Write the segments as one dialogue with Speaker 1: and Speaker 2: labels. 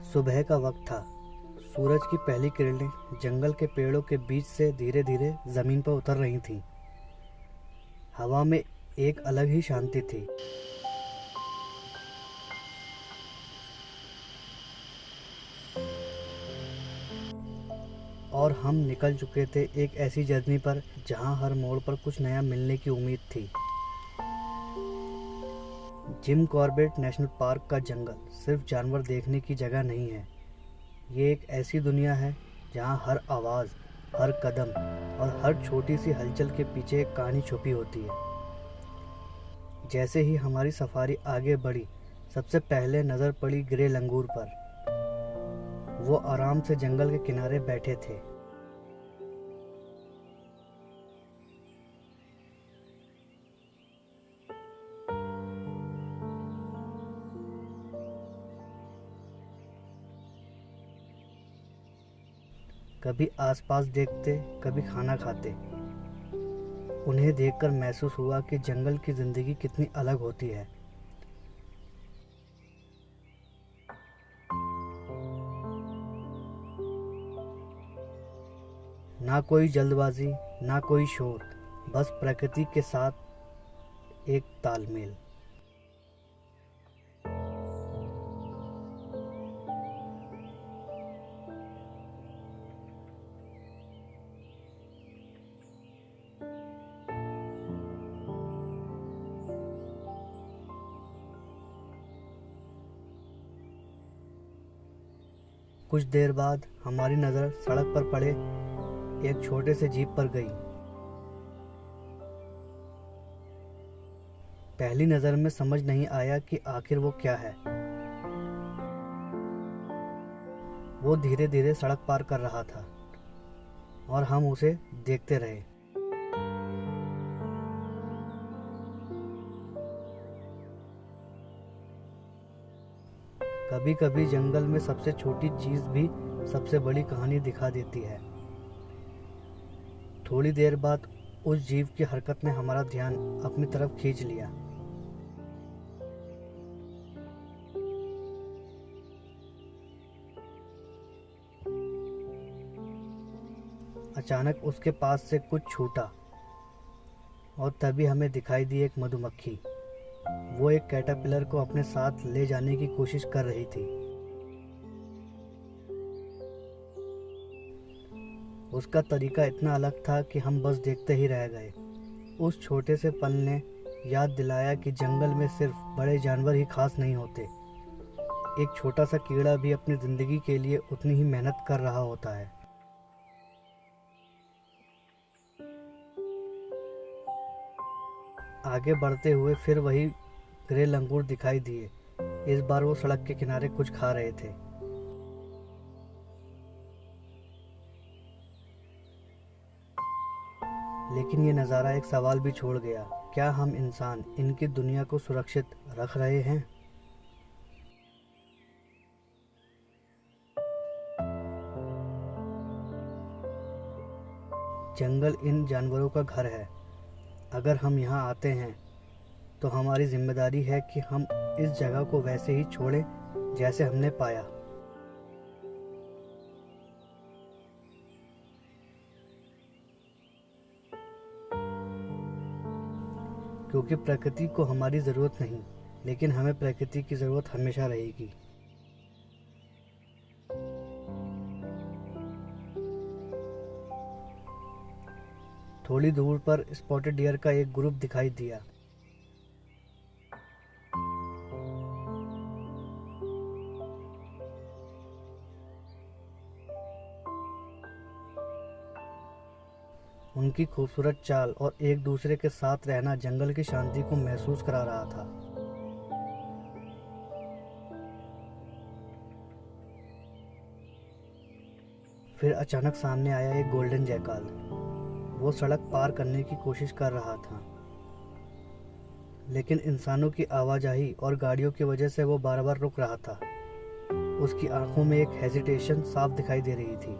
Speaker 1: सुबह का वक्त था। सूरज की पहली किरणें जंगल के पेड़ों के बीच से धीरे धीरे जमीन पर उतर रही थीं। हवा में एक अलग ही शांति थी। और हम निकल चुके थे एक ऐसी जर्नी पर जहां हर मोड़ पर कुछ नया मिलने की उम्मीद थी। जिम कॉर्बेट नेशनल पार्क का जंगल सिर्फ जानवर देखने की जगह नहीं है। ये एक ऐसी दुनिया है जहां हर आवाज़, हर कदम और हर छोटी सी हलचल के पीछे एक कहानी छुपी होती है। जैसे ही हमारी सफारी आगे बढ़ी, सबसे पहले नज़र पड़ी ग्रे लंगूर पर। वो आराम से जंगल के किनारे बैठे थे। कभी आसपास देखते, कभी खाना खाते। उन्हें देखकर महसूस हुआ कि जंगल की जिंदगी कितनी अलग होती है। ना कोई जल्दबाजी, ना कोई शोर, बस प्रकृति के साथ एक तालमेल। कुछ देर बाद हमारी नज़र सड़क पर पड़े एक छोटे से जीप पर गई। पहली नज़र में समझ नहीं आया कि आखिर वो क्या है। वो धीरे धीरे सड़क पार कर रहा था और हम उसे देखते रहे। कभी कभी जंगल में सबसे छोटी चीज भी सबसे बड़ी कहानी दिखा देती है। थोड़ी देर बाद उस जीव की हरकत ने हमारा ध्यान अपनी तरफ खींच लिया। अचानक उसके पास से कुछ छूटा और तभी हमें दिखाई दी एक मधुमक्खी। वो एक कैटरपिलर को अपने साथ ले जाने की कोशिश कर रही थी। उसका तरीका इतना अलग था कि हम बस देखते ही रह गए। उस छोटे से पल ने याद दिलाया कि जंगल में सिर्फ बड़े जानवर ही खास नहीं होते। एक छोटा सा कीड़ा भी अपनी जिंदगी के लिए उतनी ही मेहनत कर रहा होता है। आगे बढ़ते हुए फिर वही ग्रे लंगूर दिखाई दिए। इस बार वो सड़क के किनारे कुछ खा रहे थे। लेकिन ये नज़ारा एक सवाल भी छोड़ गया। क्या हम इंसान इनकी दुनिया को सुरक्षित रख रहे हैं? जंगल इन जानवरों का घर है। अगर हम यहाँ आते हैं तो हमारी जिम्मेदारी है कि हम इस जगह को वैसे ही छोड़ें जैसे हमने पाया। क्योंकि प्रकृति को हमारी ज़रूरत नहीं, लेकिन हमें प्रकृति की ज़रूरत हमेशा रहेगी। थोड़ी दूर पर स्पॉटेड डियर का एक ग्रुप दिखाई दिया। उनकी खूबसूरत चाल और एक दूसरे के साथ रहना जंगल की शांति को महसूस करा रहा था। फिर अचानक सामने आया एक गोल्डन जैकाल। वो सड़क पार करने की कोशिश कर रहा था, लेकिन इंसानों की आवाजाही और गाड़ियों की वजह से वो बार बार रुक रहा था। उसकी आंखों में एक हेजिटेशन साफ दिखाई दे रही थी,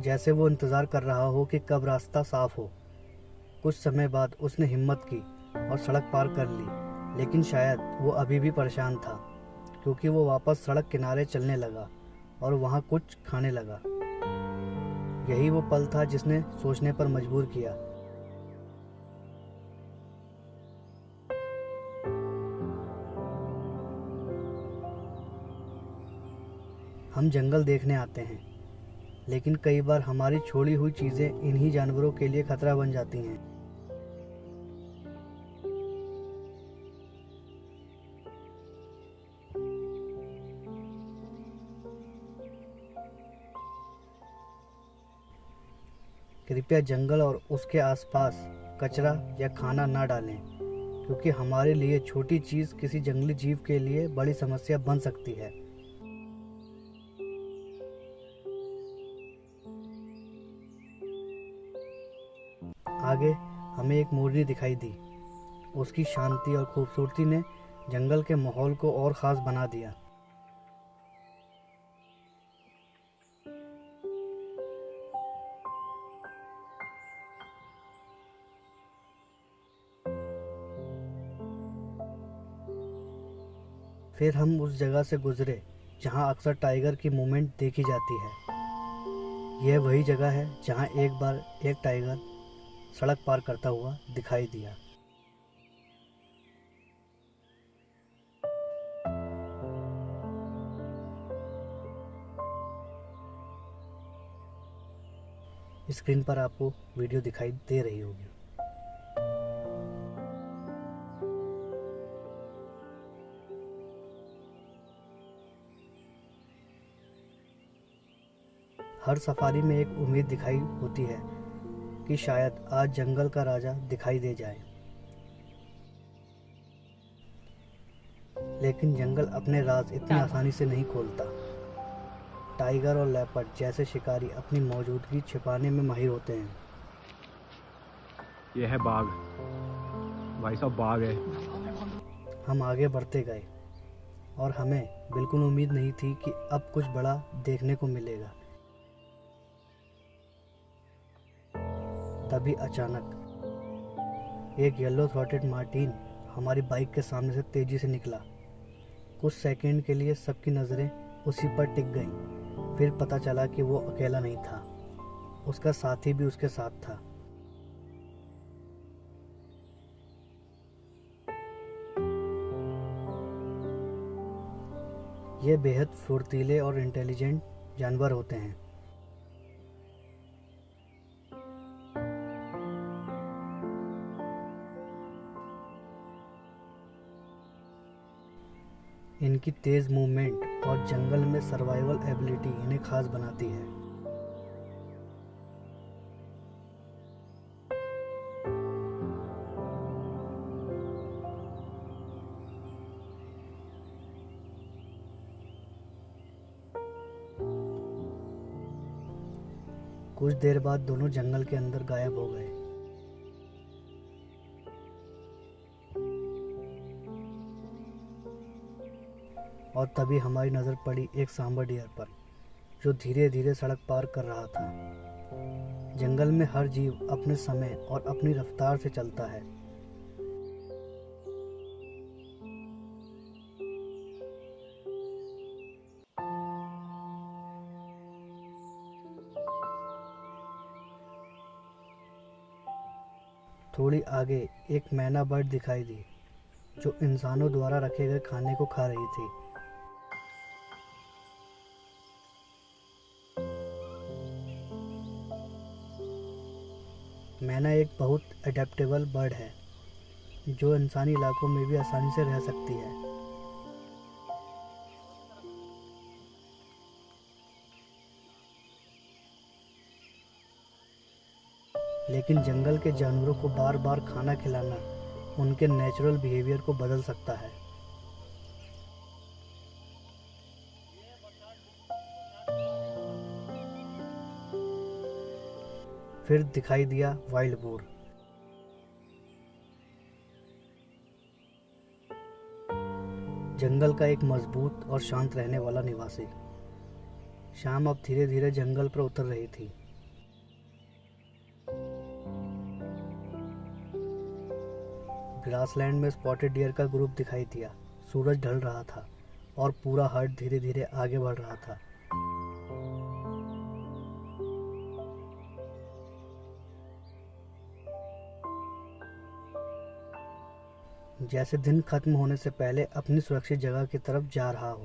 Speaker 1: जैसे वो इंतज़ार कर रहा हो कि कब रास्ता साफ हो। कुछ समय बाद उसने हिम्मत की और सड़क पार कर ली, लेकिन शायद वो अभी भी परेशान था, क्योंकि वो वापस सड़क किनारे चलने लगा और वहाँ कुछ खाने लगा। यही वो पल था जिसने सोचने पर मजबूर किया। हम जंगल देखने आते हैं, लेकिन कई बार हमारी छोड़ी हुई चीज़ें इन्हीं जानवरों के लिए खतरा बन जाती हैं। कृपया जंगल और उसके आसपास कचरा या खाना ना डालें, क्योंकि हमारे लिए छोटी चीज़ किसी जंगली जीव के लिए बड़ी समस्या बन सकती है। आगे हमें एक मोरनी दिखाई दी। उसकी शांति और खूबसूरती ने जंगल के माहौल को और ख़ास बना दिया। फिर हम उस जगह से गुजरे जहां अक्सर टाइगर की मूवमेंट देखी जाती है। यह वही जगह है जहां एक बार एक टाइगर सड़क पार करता हुआ दिखाई दिया। स्क्रीन पर आपको वीडियो दिखाई दे रही होगी। हर सफारी में एक उम्मीद दिखाई होती है कि शायद आज जंगल का राजा दिखाई दे जाए। लेकिन जंगल अपने राज इतनी आसानी से नहीं खोलता। टाइगर और लेपर्ड जैसे शिकारी अपनी मौजूदगी छिपाने में माहिर होते हैं।
Speaker 2: यह है बाघ। भाई साहब बाघ है।
Speaker 1: हम आगे बढ़ते गए और हमें बिल्कुल उम्मीद नहीं थी कि अब कुछ बड़ा देखने को मिलेगा। तभी अचानक एक येलो थ्रोटेड मार्टिन हमारी बाइक के सामने से तेजी से निकला। कुछ सेकंड के लिए सबकी नज़रें उसी पर टिक गईं। फिर पता चला कि वो अकेला नहीं था, उसका साथी भी उसके साथ था। ये बेहद फुर्तीले और इंटेलिजेंट जानवर होते हैं। इनकी तेज़ मूवमेंट और जंगल में सर्वाइवल एबिलिटी इन्हें खास बनाती है। कुछ देर बाद दोनों जंगल के अंदर गायब हो गए। और तभी हमारी नज़र पड़ी एक सांबर डियर पर, जो धीरे धीरे सड़क पार कर रहा था। जंगल में हर जीव अपने समय और अपनी रफ्तार से चलता है। थोड़ी आगे एक मैना बर्ड दिखाई दी, जो इंसानों द्वारा रखे गए खाने को खा रही थी। मैना एक बहुत अडेप्टेबल बर्ड है, जो इंसानी इलाकों में भी आसानी से रह सकती है। लेकिन जंगल के जानवरों को बार बार खाना खिलाना उनके नेचुरल बिहेवियर को बदल सकता है। फिर दिखाई दिया वाइल्ड बोर। जंगल का एक मजबूत और शांत रहने वाला निवासी। शाम अब धीरे धीरे जंगल पर उतर रही थी। ग्रासलैंड में स्पॉटेड डियर का ग्रुप दिखाई दिया। सूरज ढल रहा था और पूरा हर्ट धीरे धीरे आगे बढ़ रहा था। जैसे दिन खत्म होने से पहले अपनी सुरक्षित जगह की तरफ जा रहा हो।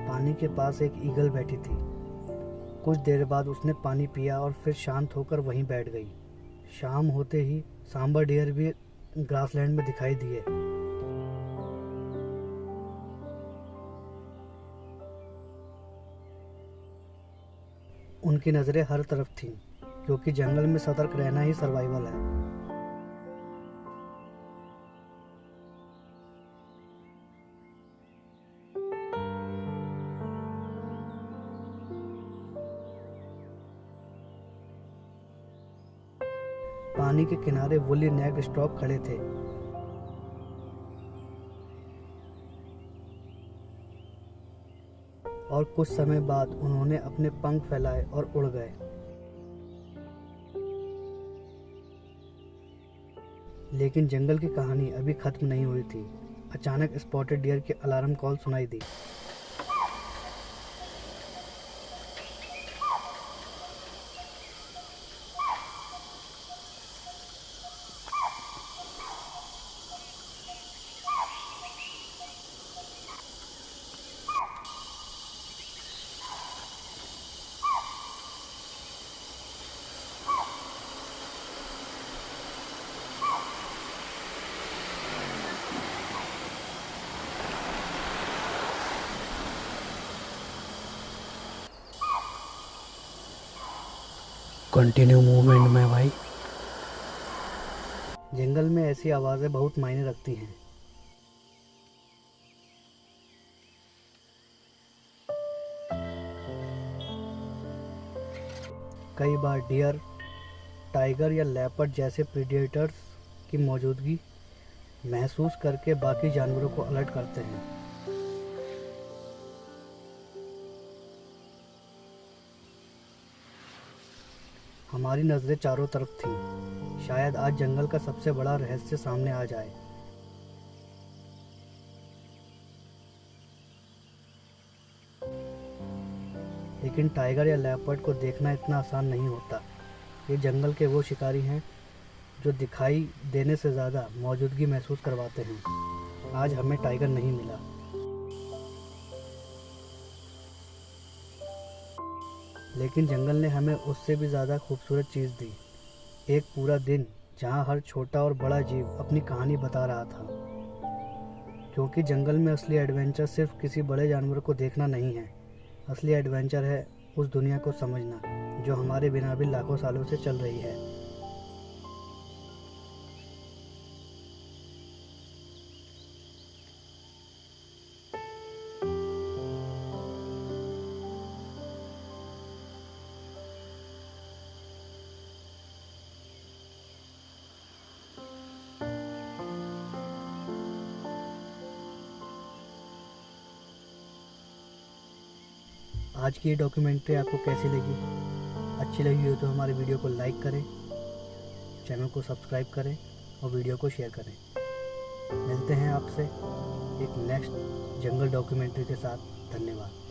Speaker 1: पानी के पास एक ईगल बैठी थी। कुछ देर बाद उसने पानी पिया और फिर शांत होकर वहीं बैठ गई। शाम होते ही सांबर डियर भी ग्रासलैंड में दिखाई दिए। उनकी नज़रें हर तरफ थीं, क्योंकि जंगल में सतर्क रहना ही सर्वाइवल है। पानी के किनारे वुली नेक्ड स्टॉक खड़े थे। और कुछ समय बाद उन्होंने अपने पंख फैलाए और उड़ गए। लेकिन जंगल की कहानी अभी खत्म नहीं हुई थी। अचानक स्पॉटेड डियर की अलार्म कॉल सुनाई दी।
Speaker 2: कंटिन्यू मूवमेंट में भाई।
Speaker 1: जंगल में ऐसी आवाज़ें बहुत मायने रखती हैं। कई बार डियर, टाइगर या लेपर्ड जैसे प्रीडेटर्स की मौजूदगी महसूस करके बाकी जानवरों को अलर्ट करते हैं। हमारी नज़रें चारों तरफ थीं। शायद आज जंगल का सबसे बड़ा रहस्य सामने आ जाए। लेकिन टाइगर या लेपर्ड को देखना इतना आसान नहीं होता। ये जंगल के वो शिकारी हैं जो दिखाई देने से ज़्यादा मौजूदगी महसूस करवाते हैं। आज हमें टाइगर नहीं मिला, लेकिन जंगल ने हमें उससे भी ज़्यादा खूबसूरत चीज़ दी। एक पूरा दिन जहाँ हर छोटा और बड़ा जीव अपनी कहानी बता रहा था। क्योंकि जंगल में असली एडवेंचर सिर्फ किसी बड़े जानवर को देखना नहीं है। असली एडवेंचर है उस दुनिया को समझना जो हमारे बिना भी लाखों सालों से चल रही है। आज की ये डॉक्यूमेंट्री आपको कैसी लगी? अच्छी लगी हो तो हमारे वीडियो को लाइक करें, चैनल को सब्सक्राइब करें और वीडियो को शेयर करें। मिलते हैं आपसे एक नेक्स्ट जंगल डॉक्यूमेंट्री के साथ। धन्यवाद।